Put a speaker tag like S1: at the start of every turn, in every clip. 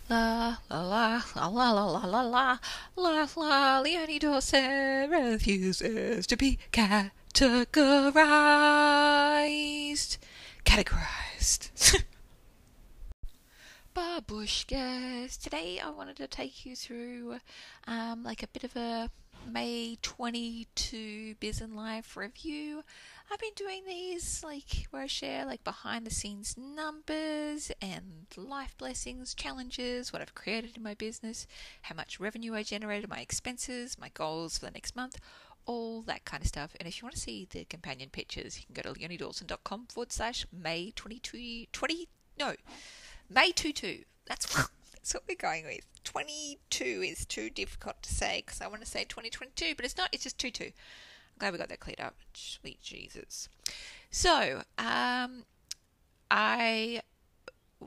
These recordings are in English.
S1: La la la la la la la la la la la. Leonie Dorset refuses to be categorized. Categorized. Babushkas. Today I wanted to take you through like a bit of a May 22 Biz and Life review. I've been doing these like where I share like behind the scenes numbers and life blessings, challenges, what I've created in my business, how much revenue I generated, my expenses, my goals for the next month, all that kind of stuff. And if you want to see the companion pictures, you can go to leoniedawson.com/May 22 20 no May 22. That's what we're going with. 22 is too difficult to say because I want to say 2022, but it's not. It's just 22. I'm glad we got that cleared up. Sweet Jesus. So, I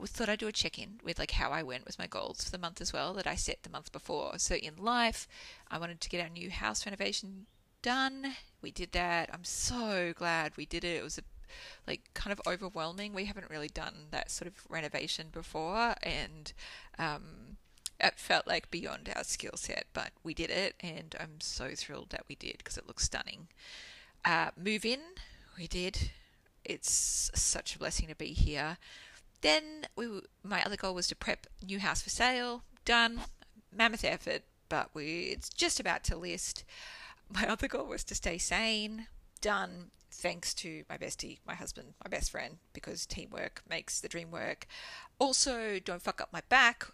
S1: thought I'd do a check-in with like how I went with my goals for the month as well that I set the month before. So in life, I wanted to get our new house renovation done. We did that. I'm so glad we did it. It was like kind of overwhelming. We haven't really done that sort of renovation before, and it felt like beyond our skill set, but we did it, and I'm so thrilled that we did because it looks stunning. Move in, we did. It's such a blessing to be here. Then my other goal was to prep new house for sale. Done. Mammoth effort, but it's just about to list. My other goal was to stay sane. Done. Thanks to my bestie, my husband, my best friend, because teamwork makes the dream work. Also, don't fuck up my back.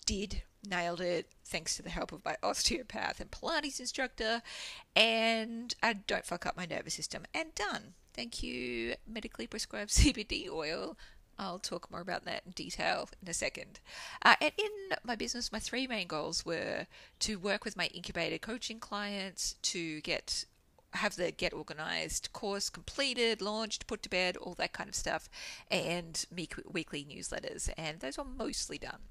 S1: Did. Nailed it. Thanks to the help of my osteopath and Pilates instructor. And I don't fuck up my nervous system. And done. Thank you, medically prescribed CBD oil. I'll talk more about that in detail in a second. And in my business, my three main goals were to work with my incubator coaching clients to have the Get Organized course completed, launched, put to bed, all that kind of stuff, and weekly newsletters. And those are mostly done.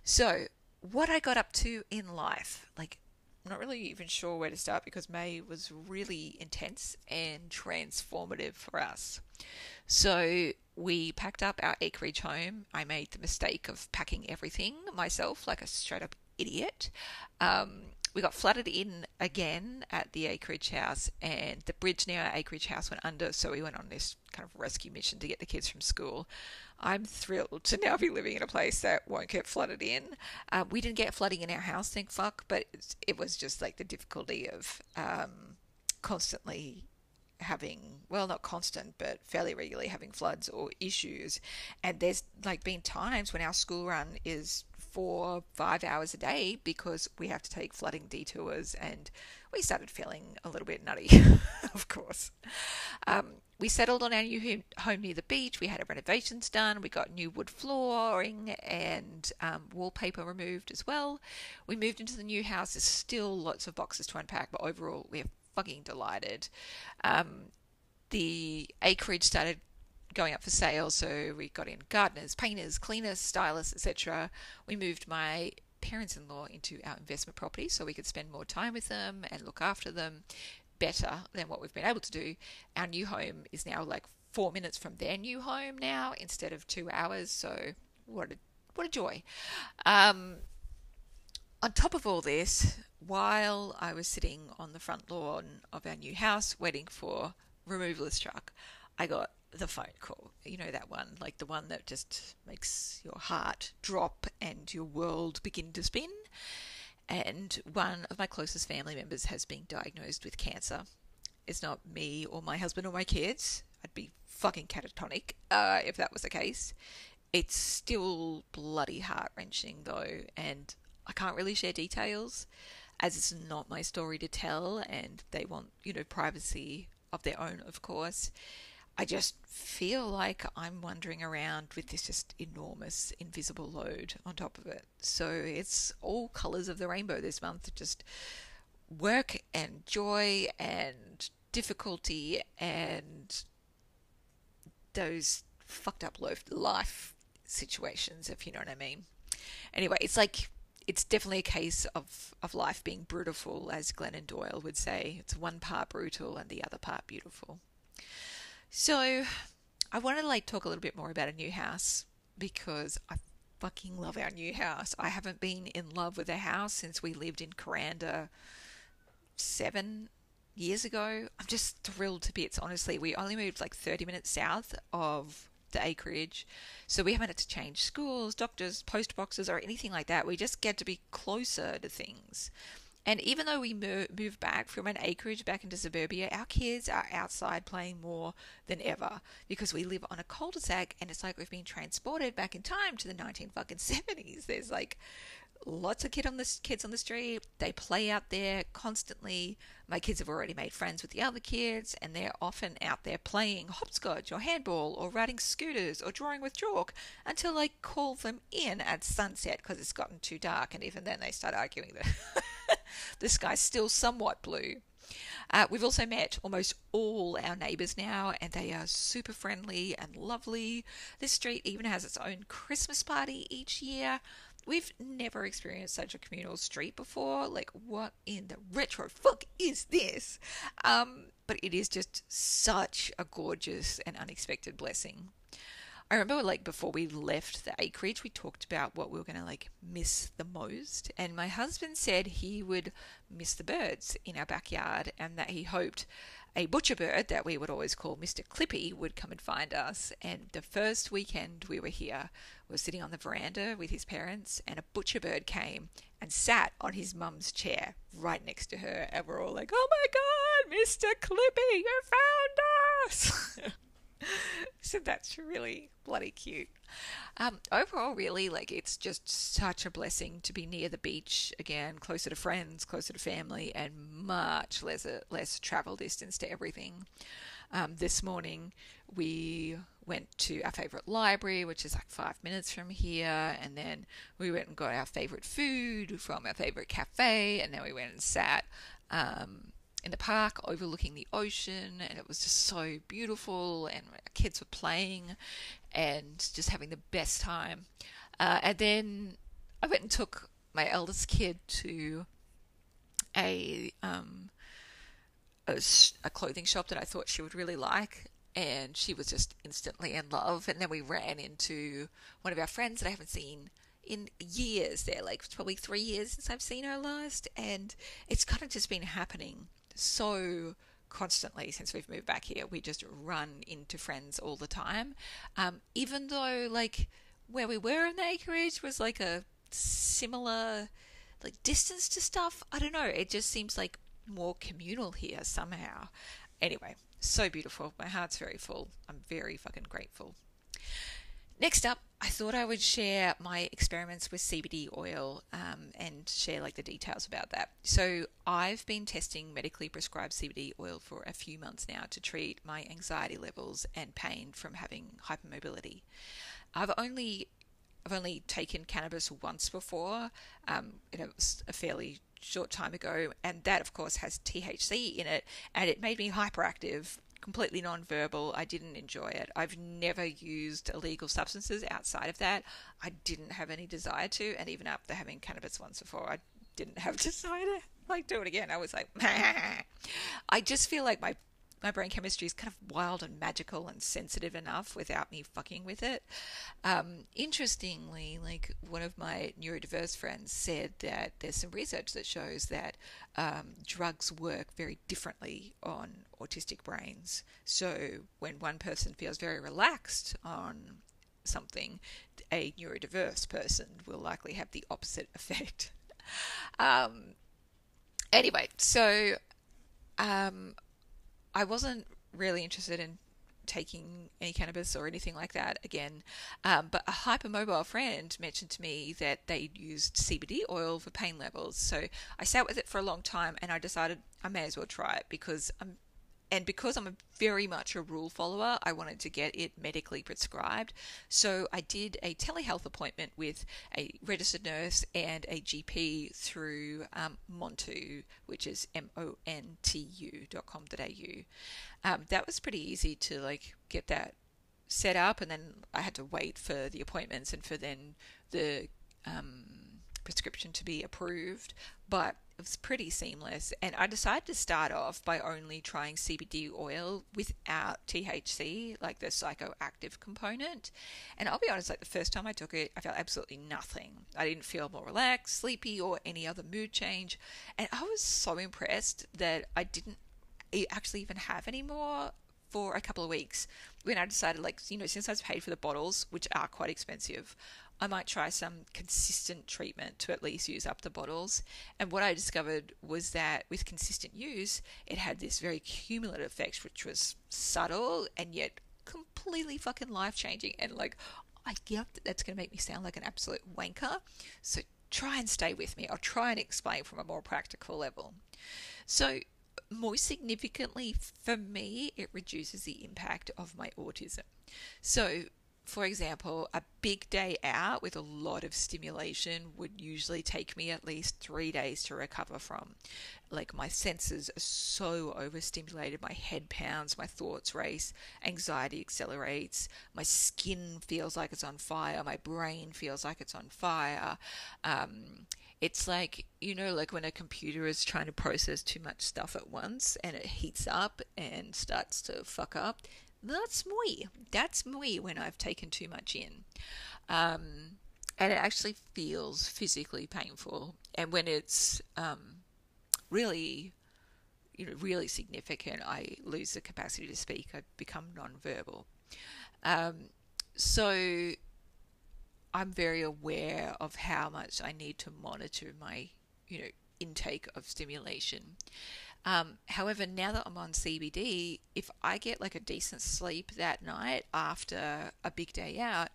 S1: So, what I got up to in life, like, I'm not really even sure where to start because May was really intense and transformative for us. So, we packed up our acreage home. I made the mistake of packing everything myself, like a straight up idiot. We got flooded in again at the acreage house, and the bridge near our acreage house went under, so we went on this kind of rescue mission to get the kids from school. I'm thrilled to now be living in a place that won't get flooded in. We didn't get flooding in our house, thank fuck, but it was just like the difficulty of constantly having, well, not constant, but fairly regularly having floods or issues. And there's like been times when our school run is 4-5 hours a day because we have to take flooding detours, and we started feeling a little bit nutty, of course. We settled on our new home near the beach. We had our renovations done. We got new wood flooring and wallpaper removed as well. We moved into the new house. There's still lots of boxes to unpack, but overall we're fucking delighted. The acreage started going up for sale, so we got in gardeners, painters, cleaners, stylists, etc. We moved my parents-in-law into our investment property so we could spend more time with them and look after them better than what we've been able to do. Our new home is now like 4 minutes from their new home now instead of 2 hours, so what a joy. On top of all this, while I was sitting on the front lawn of our new house waiting for removalist truck, I got the phone call. You know that one, like the one that just makes your heart drop and your world begin to spin. And one of my closest family members has been diagnosed with cancer. It's not me or my husband or my kids. I'd be fucking catatonic if that was the case. It's still bloody heart-wrenching though, and I can't really share details as it's not my story to tell, and they want, privacy of their own, of course. I just feel like I'm wandering around with this just enormous invisible load on top of it. So it's all colours of the rainbow this month. Just work and joy and difficulty and those fucked up life situations, if you know what I mean. Anyway, it's definitely a case of life being brutal, as Glennon Doyle would say. It's one part brutal and the other part beautiful. So I want to talk a little bit more about a new house because I fucking love our new house. I haven't been in love with a house since we lived in Coranda 7 years ago. I'm just thrilled to bits, honestly. We only moved like 30 minutes south of the acreage, so we haven't had to change schools, doctors, post boxes, or anything like that. We just get to be closer to things. And even though we moved back from an acreage back into suburbia, our kids are outside playing more than ever because we live on a cul-de-sac, and it's like we've been transported back in time to the 1970s. There's like lots of kids on the street. They play out there constantly. My kids have already made friends with the other kids, and they're often out there playing hopscotch or handball or riding scooters or drawing with chalk until I call them in at sunset because it's gotten too dark, and even then they start arguing that the sky's still somewhat blue. We've also met almost all our neighbours now, and they are super friendly and lovely. This street even has its own Christmas party each year. We've never experienced such a communal street before. Like, what in the retro fuck is this? But it is just such a gorgeous and unexpected blessing. I remember, like, before we left the acreage, we talked about what we were going to, like, miss the most. And my husband said he would miss the birds in our backyard, and that he hoped a butcher bird that we would always call Mr. Clippy would come and find us. And the first weekend we were here, we were sitting on the veranda with his parents, and a butcher bird came and sat on his mum's chair right next to her. And we're all like, oh my God, Mr. Clippy, you found us! So that's really bloody cute. Overall, really, like, it's just such a blessing to be near the beach again, closer to friends, closer to family, and much less travel distance to everything. This morning, we went to our favourite library, which is like 5 minutes from here, and then we went and got our favourite food from our favourite cafe, and then we went and sat in the park overlooking the ocean, and it was just so beautiful, and our kids were playing and just having the best time. And then I went and took my eldest kid to a clothing shop that I thought she would really like, and she was just instantly in love. And then we ran into one of our friends that I haven't seen in years. There, like, it's probably 3 years since I've seen her last, and it's kind of just been happening so constantly since we've moved back here. We just run into friends all the time, even though, like, where we were in the acreage was like a similar, like, distance to stuff. I don't know, it just seems like more communal here somehow. Anyway, so beautiful. My heart's very full. I'm very fucking grateful. Next up, I thought I would share my experiments with CBD oil, and share, like, the details about that. So I've been testing medically prescribed CBD oil for a few months now to treat my anxiety levels and pain from having hypermobility. I've only taken cannabis once before. It was a fairly short time ago, and that, of course, has THC in it, and it made me hyperactive, completely non-verbal. I didn't enjoy it. I've never used illegal substances outside of that. I didn't have any desire to, and even after having cannabis once before, I didn't have desire to, like, do it again. I was like, I just feel like my brain chemistry is kind of wild and magical and sensitive enough without me fucking with it. Interestingly, like, one of my neurodiverse friends said that there's some research that shows that drugs work very differently on autistic brains. So when one person feels very relaxed on something, a neurodiverse person will likely have the opposite effect. Anyway, so I wasn't really interested in taking any cannabis or anything like that again, but a hypermobile friend mentioned to me that they used CBD oil for pain levels. So I sat with it for a long time, and I decided I may as well try it because I'm very much a rule follower. I wanted to get it medically prescribed. So I did a telehealth appointment with a registered nurse and a GP through Montu, which is montu.com.au. That was pretty easy to, like, get that set up, and then I had to wait for the appointments and for then the prescription to be approved. But it was pretty seamless. And I decided to start off by only trying CBD oil without THC, like the psychoactive component. And I'll be honest, like the first time I took it, I felt absolutely nothing. I didn't feel more relaxed, sleepy, or any other mood change. And I was so impressed that I didn't actually even have any more for a couple of weeks when I decided, like, since I've paid for the bottles, which are quite expensive, I might try some consistent treatment to at least use up the bottles. And what I discovered was that with consistent use, it had this very cumulative effect, which was subtle and yet completely fucking life-changing. And, like, I get that that's going to make me sound like an absolute wanker. So try and stay with me. I'll try and explain from a more practical level. So most significantly for me, it reduces the impact of my autism. So, for example, a big day out with a lot of stimulation would usually take me at least 3 days to recover from. Like, my senses are so overstimulated, my head pounds, my thoughts race, anxiety accelerates, my skin feels like it's on fire, my brain feels like it's on fire. It's like, like when a computer is trying to process too much stuff at once and it heats up and starts to fuck up. That's me. That's me when I've taken too much in. And it actually feels physically painful. And when it's really, really significant, I lose the capacity to speak. I become nonverbal. So I'm very aware of how much I need to monitor my, intake of stimulation. However, now that I'm on CBD, if I get like a decent sleep that night after a big day out,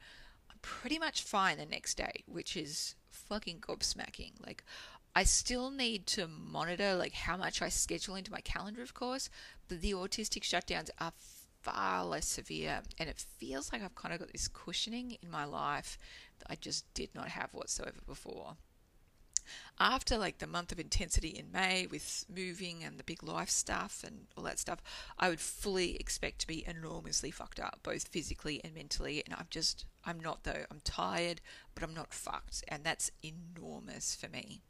S1: I'm pretty much fine the next day, which is fucking gobsmacking. Like, I still need to monitor like how much I schedule into my calendar, of course, but the autistic shutdowns are far less severe, and it feels like I've kind of got this cushioning in my life that I just did not have whatsoever before. After like the month of intensity in May with moving and the big life stuff and all that stuff, I would fully expect to be enormously fucked up, both physically and mentally. And I'm not though. I'm tired, but I'm not fucked. And that's enormous for me.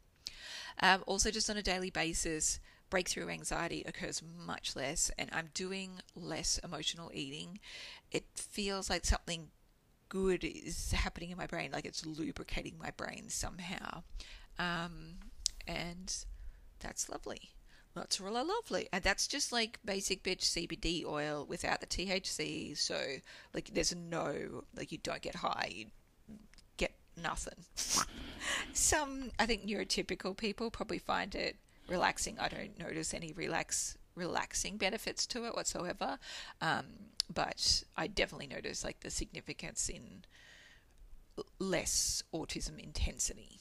S1: Also, just on a daily basis, breakthrough anxiety occurs much less, and I'm doing less emotional eating. It feels like something good is happening in my brain, like it's lubricating my brain somehow. And that's lovely. That's really lovely. And that's just like basic bitch CBD oil without the THC. So, like, there's no, like, you don't get high, you get nothing. I think neurotypical people probably find it relaxing. I don't notice any relaxing benefits to it whatsoever. But I definitely notice, like, the significance in less autism intensity.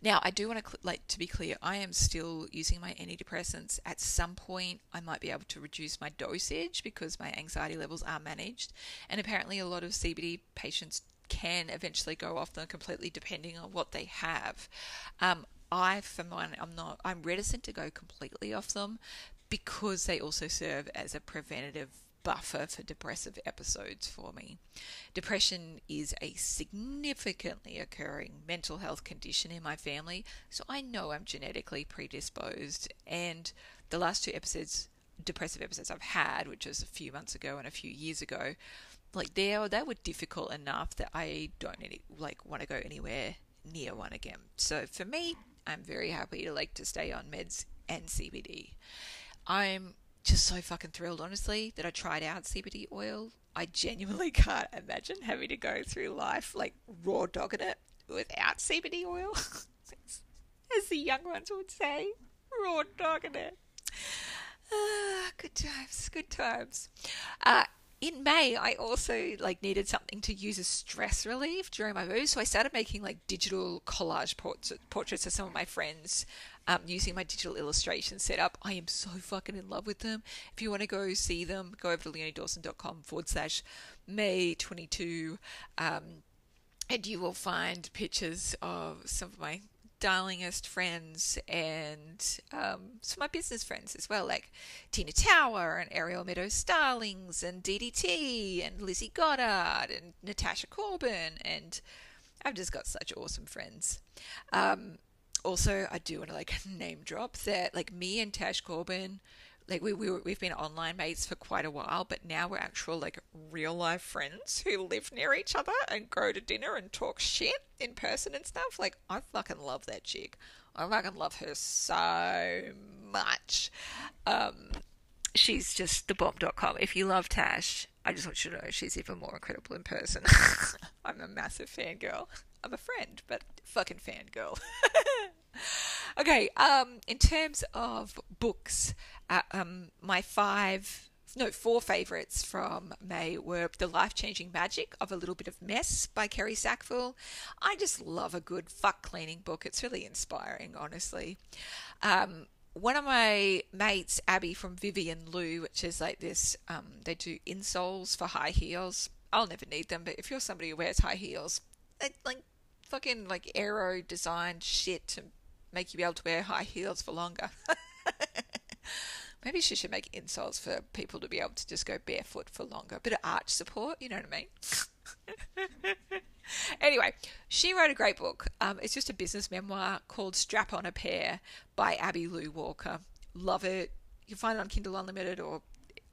S1: Now, I do want to be clear, I am still using my antidepressants. At some point, I might be able to reduce my dosage because my anxiety levels are managed. And apparently a lot of CBD patients can eventually go off them completely depending on what they have. For mine, I'm reticent to go completely off them because they also serve as a preventative buffer for depressive episodes for me. Depression is a significantly occurring mental health condition in my family, so I know I'm genetically predisposed. And the last two depressive episodes I've had, which was a few months ago and a few years ago, like they were difficult enough that I don't want to go anywhere near one again. So for me, I'm very happy to stay on meds and CBD. I'm just so fucking thrilled, honestly, that I tried out CBD oil. I genuinely can't imagine having to go through life like raw dogging it without CBD oil. As the young ones would say, raw dogging it. Good times, good times. In May, I also needed something to use as stress relief during my move, so I started making digital collage portraits of some of my friends using my digital illustration setup. I am so fucking in love with them. If you want to go see them, go over to leoniedawson.com/May22, and you will find pictures of some of my darlingest friends and some of my business friends as well, like Tina Tower and Ariel Meadows Starlings and DDT and Lizzie Goddard and Natasha Corbin, and I've just got such awesome friends. Also, I do want to like name drop that like me and Tash Corbin, like we've been online mates for quite a while, but now we're actual like real life friends who live near each other and go to dinner and talk shit in person and stuff. Like I fucking love that chick. I fucking love her so much. She's just the bomb.com. If you love Tash, I just want you to know she's even more incredible in person. I'm a massive fangirl. I'm a friend, but fucking fangirl. Okay, in terms of books, my four favourites from May were The Life-Changing Magic of a Little Bit of Mess by Kerry Sackville. I just love a good fuck cleaning book. It's really inspiring, honestly. One of my mates, Abby from Vivian Lou, which is like this, they do insoles for high heels. I'll never need them, but if you're somebody who wears high heels, like fucking like aero designed shit to make you be able to wear high heels for longer. Maybe she should make insoles for people to be able to just go barefoot for longer. A bit of arch support, you know what I mean? Anyway, she wrote a great book. It's just a business memoir called Strap on a Pair by Abby Lou Walker. Love it. You can find it on Kindle Unlimited or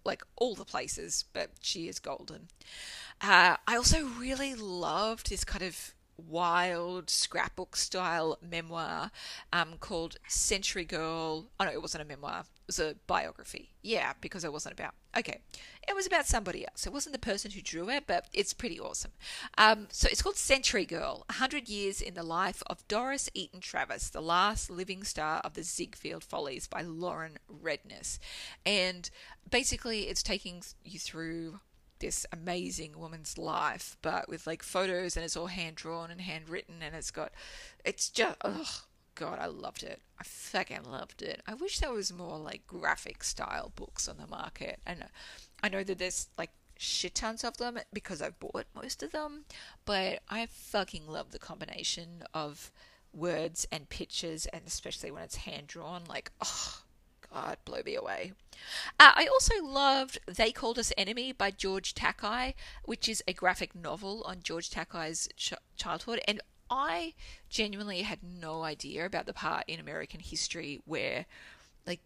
S1: like all the places, but she is golden. I also really loved this kind of wild scrapbook style memoir called Century Girl. Oh no, it wasn't a memoir. It was a biography. Yeah, because it wasn't about... Okay, it was about somebody else. It wasn't the person who drew it, but it's pretty awesome. So it's called Century Girl, 100 Years in the Life of Doris Eaton Travis, the last living star of the Ziegfeld Follies by Lauren Redness. And basically it's taking you through this amazing woman's life, but with like photos, and it's all hand drawn and handwritten, and it's just, oh god, I loved it. I fucking loved it. I wish there was more like graphic style books on the market, and I know that there's like shit tons of them because I've bought most of them, but I fucking love the combination of words and pictures, and especially when it's hand drawn, like, oh god, blow me away. I also loved They Called Us Enemy by George Takei, which is a graphic novel on George Takei's childhood, and I genuinely had no idea about the part in American history where like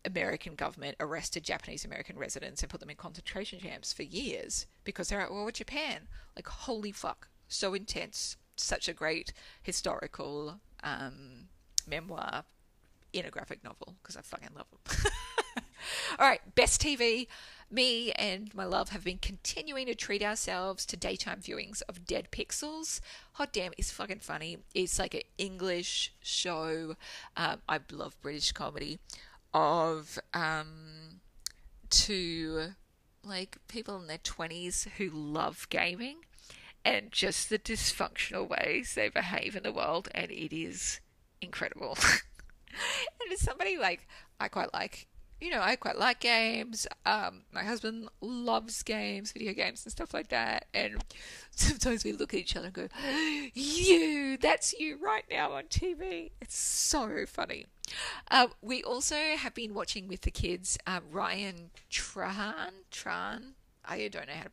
S1: American government arrested Japanese American residents and put them in concentration camps for years because they're at war with Japan. Like, holy fuck, so intense. Such a great historical memoir in a graphic novel, because I fucking love them. Alright, best TV. Me and my love have been continuing to treat ourselves to daytime viewings of Dead Pixels. Hot damn, it's fucking funny. It's like an English show. I love British comedy of two like people in their 20s who love gaming and just the dysfunctional ways they behave in the world, and it is incredible. And as somebody like, I quite like games. My husband loves games, video games and stuff like that. And sometimes we look at each other and go, that's you right now on TV. It's so funny. We also have been watching with the kids, Ryan Tran. I don't know how to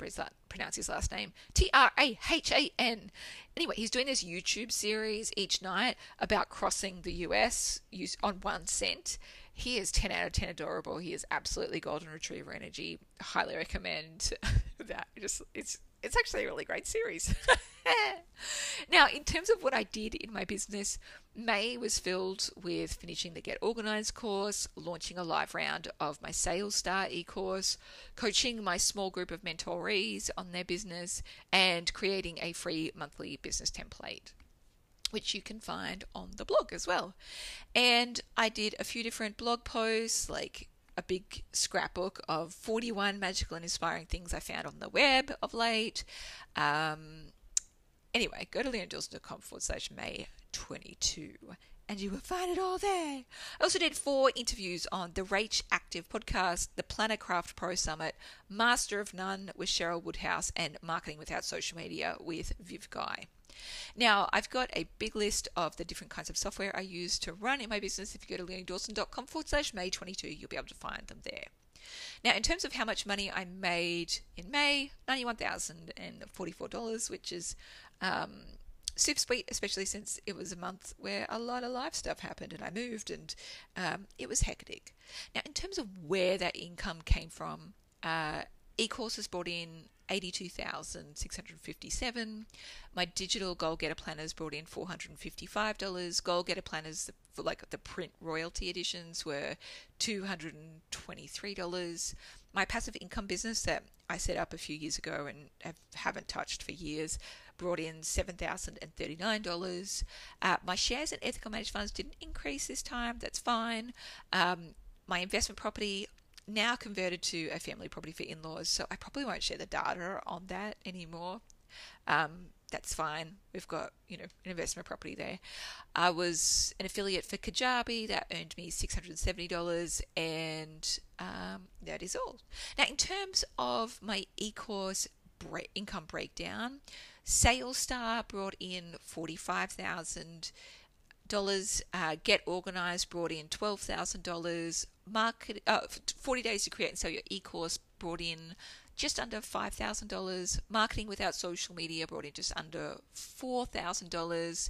S1: pronounce his last name. Trahan. Anyway, he's doing this YouTube series each night about crossing the US on 1 cent. He is 10 out of 10 adorable. He is absolutely golden retriever energy. Highly recommend that. It's actually a really great series. Now, in terms of what I did in my business, May was filled with finishing the Get Organised course, launching a live round of my Sales Star e-course, coaching my small group of mentorees on their business, and creating a free monthly business template, which you can find on the blog as well. And I did a few different blog posts, like a big scrapbook of 41 magical and inspiring things I found on the web of late. Anyway, go to leandawson.com/May22 and you will find it all there. I also did 4 interviews on the Rach Active podcast, the Planner Craft Pro Summit, Master of None with Cheryl Woodhouse, and Marketing Without Social Media with Viv Guy. Now, I've got a big list of the different kinds of software I use to run in my business. If you go to leandawson.com/May22, you'll be able to find them there. Now, in terms of how much money I made in May, $91,044, which is super sweet, especially since it was a month where a lot of life stuff happened and I moved and it was hectic. Now, in terms of where that income came from, e-courses brought in 82,657. My digital Goal Getter planners brought in $455. Goal Getter planners for like the print royalty editions were $223. My passive income business that I set up a few years ago and haven't touched for years brought in $7,039. My shares in ethical managed funds didn't increase this time. That's fine. My investment property now converted to a family property for in-laws, so I probably won't share the data on that anymore. That's fine. We've got, an investment property there. I was an affiliate for Kajabi. That earned me $670, and that is all. Now, in terms of my e-course income breakdown, SalesStar brought in $45,000. Get Organized brought in $12,000. 40 Days to Create and Sell Your E-Course brought in just under $5,000. Marketing Without Social Media brought in just under $4,000.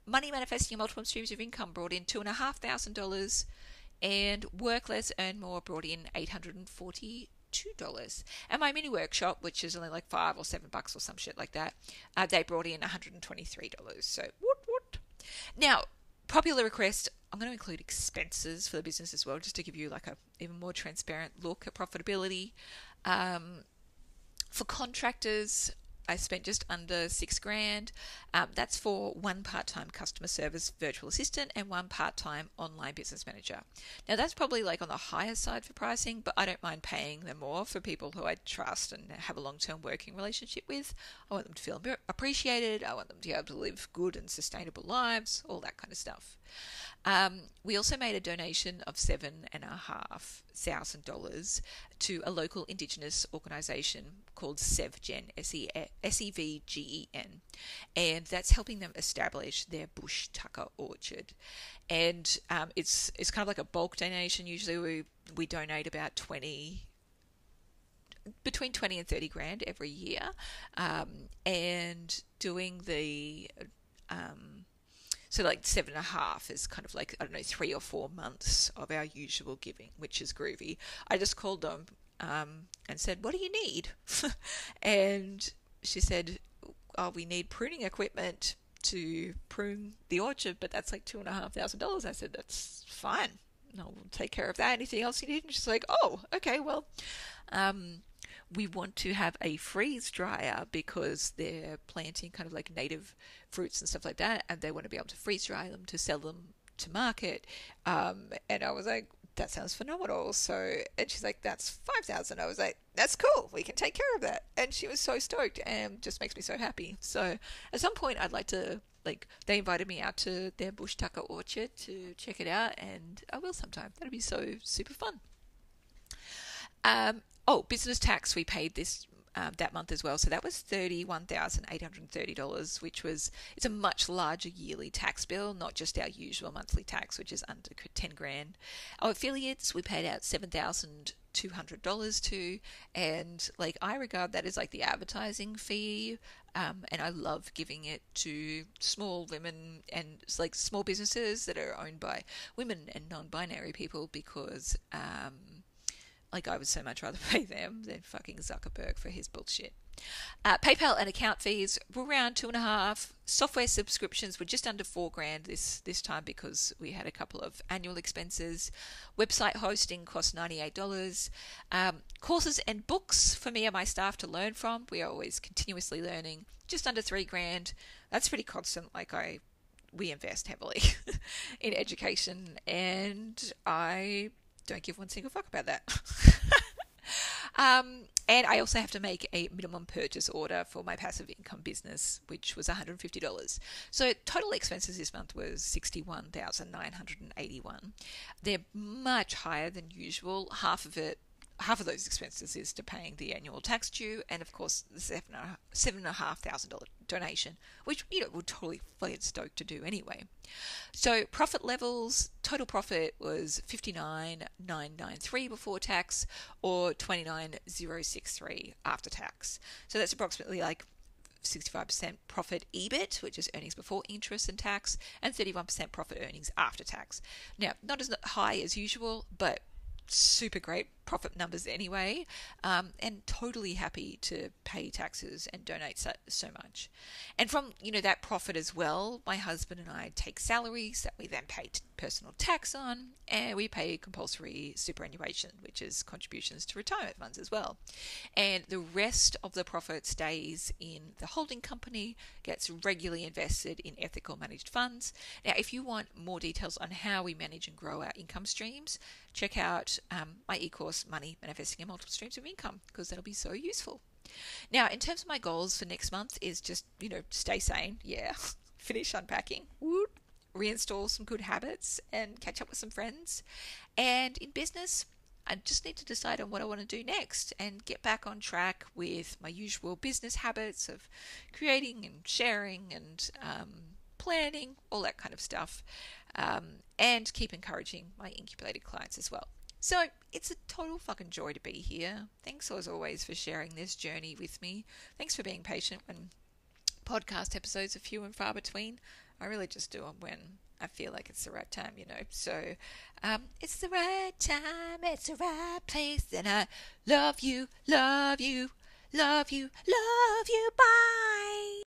S1: Money Manifesting Your Multiple Streams of Income brought in $2,500. And Work Less, Earn More brought in $842. And my mini workshop, which is only like $5 or $7 or some shit like that, they brought in $123. So what? Now, popular request, I'm going to include expenses for the business as well, just to give you like a even more transparent look at profitability. For contractors, I spent just under $6,000. That's for one part-time customer service virtual assistant and one part-time online business manager. Now that's probably like on the higher side for pricing, but I don't mind paying them more for people who I trust and have a long-term working relationship with. I want them to feel appreciated. I want them to be able to live good and sustainable lives, all that kind of stuff. We also made a donation of $7,500 to a local Indigenous organisation called SEVGEN, SEVGEN, and that's helping them establish their bush tucker orchard. And it's kind of like a bulk donation. Usually we donate about between 20 and 30 grand every year, and doing the so like 7.5 is kind of like, 3 or 4 months of our usual giving, which is groovy. I just called them and said, what do you need? And she said, oh, we need pruning equipment to prune the orchard, but that's like $2,500. I said, that's fine. I'll take care of that. Anything else you need? And she's like, oh, okay, well, we want to have a freeze dryer because they're planting kind of like native fruits and stuff like that, and they want to be able to freeze dry them to sell them to market. And I was like, that sounds phenomenal. And she's like, that's $5,000. I was like, that's cool. We can take care of that. And she was so stoked and just makes me so happy. So at some point I'd like to, they invited me out to their bush tucker orchard to check it out, and I will sometime. That'd be so super fun. Business tax we paid that month as well. So that was $31,830, it's a much larger yearly tax bill, not just our usual monthly tax, which is under 10 grand. Our affiliates, we paid out $7,200 to, and I regard that as like the advertising fee. And I love giving it to small women and small businesses that are owned by women and non-binary people, because I would so much rather pay them than fucking Zuckerberg for his bullshit. PayPal and account fees were around 2.5. Software subscriptions were just under $4,000 this time because we had a couple of annual expenses. Website hosting cost $98. Courses and books for me and my staff to learn from. We are always continuously learning. Just under $3,000. That's pretty constant. We invest heavily in education, and I don't give one single fuck about that. And I also have to make a minimum purchase order for my passive income business, which was $150. So total expenses this month was $61,981. They're much higher than usual. Half of those expenses is to paying the annual tax due, and of course the $7,500 donation, which we're totally flat stoked to do anyway. So profit levels, total profit was $59,993 before tax, or $29,063 after tax. So that's approximately 65% profit EBIT, which is earnings before interest and tax, and 31% profit earnings after tax. Now, not as high as usual, but super great profit numbers anyway, and totally happy to pay taxes and donate so much. And from that profit as well, my husband and I take salaries that we then pay personal tax on, and we pay compulsory superannuation, which is contributions to retirement funds as well. And the rest of the profit stays in the holding company, gets regularly invested in ethical managed funds. Now, if you want more details on how we manage and grow our income streams, check out my e-course, Money, Manifesting and Multiple Streams of Income, because that'll be so useful. Now, in terms of my goals for next month is just, stay sane. Yeah. Finish unpacking. Woot. Reinstall some good habits and catch up with some friends. And in business, I just need to decide on what I want to do next and get back on track with my usual business habits of creating and sharing and planning, all that kind of stuff, and keep encouraging my incubated clients as well. So it's a total fucking joy to be here. Thanks as always for sharing this journey with me. Thanks for being patient when podcast episodes are few and far between. I really just do them when I feel like it's the right time, So it's the right time, it's the right place, and I love you, love you, love you, love you. Bye.